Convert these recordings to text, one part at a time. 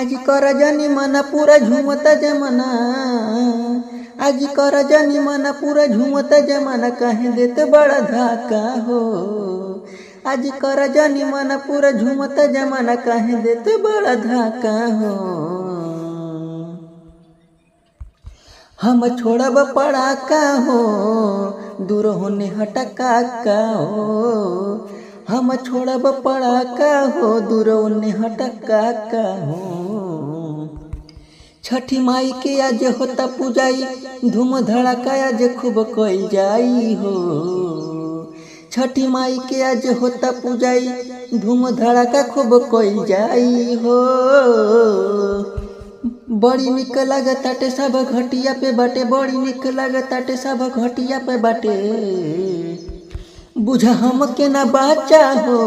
आज कर जानी मना पूरा झूमता जमाना, आज कर जानी मना पूरा झूमता जमाना, कहे देते बड़ा धाका हो। आज कर जानी मना पूरा झूमता जमाना, कहे देते बड़ा धाका हो। हम छोड़ब पड़ाका हो, दूर होने हटका का हो। हम छोड़ब पड़ाका हो, दूर होने हटका का हो। छठी माई के आज होता पूजाई, धूम धड़ाका आज खूब कइल जाई हो। छठी माई के आज होता पूजाई, धूम धड़ाका खूब कइल जाई हो। बड़ी निक लागताटे सब घटिया पे बाटे, बड़ी निक लागताटे सब घटिया पे बाटे। बुझा हम के ना बाचा हो,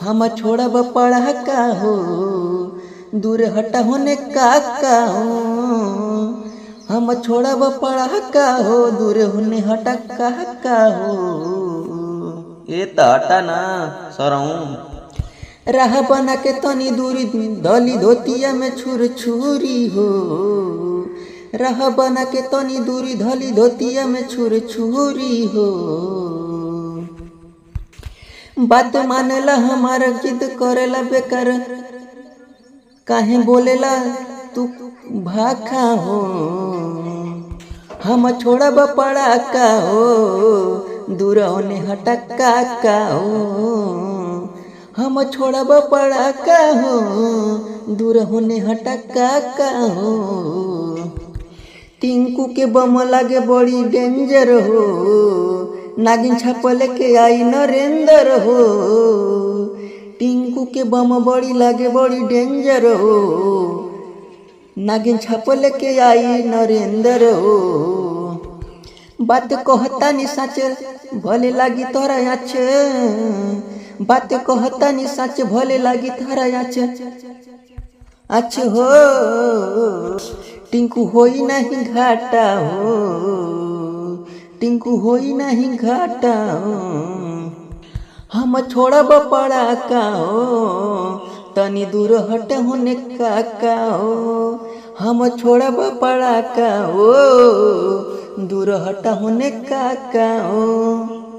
हम छोड़ब पड़ाका हो, दूर हटा होने काका हो। हम छोड़ब पड़ाका हो, दूर होने हटा काका हो। ये तो हटा ना सरऊ। राह बना के तनी दूरी धली धोतिया में छुर छुरी हो। राह बना के तनी दूरी धली धोतिया में छुर छुरी हो। बात मानेला हमारा जिद करेला बेकार, काहे बोलेला तू भाखा हो। हम छोड़ब पड़ाका हो, दूर होने हटका का हो। हम छोड़ब पड़ाका हो, दूर होने हटका का हो। टिंकू के बम लागे बड़ी डेंजर हो, नागिन छापल के आई नरेंद्र हो। टिंकू के बम बड़ी लागे बड़ी डेंजर हो, नागिन छापल के आई नरेंद्र हो। बात कहता नि सच भले लागी तोरा आछ, बात कहता नि सच भले लागी तोरा आछ। अच्छा हो टिंकू होई नहीं घाटा हो, टिंकू होई नहीं घाटा हो। हम छोड़ब पड़ाका हो, तनी दूर हट होने काका हो। हम छोड़ब पड़ाका हो, दूर हटा होने काका हो।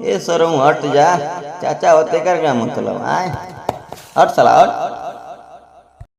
ये सरऊ हट जा, चाचा होते कर क्या मतलब आए। हट साला हट।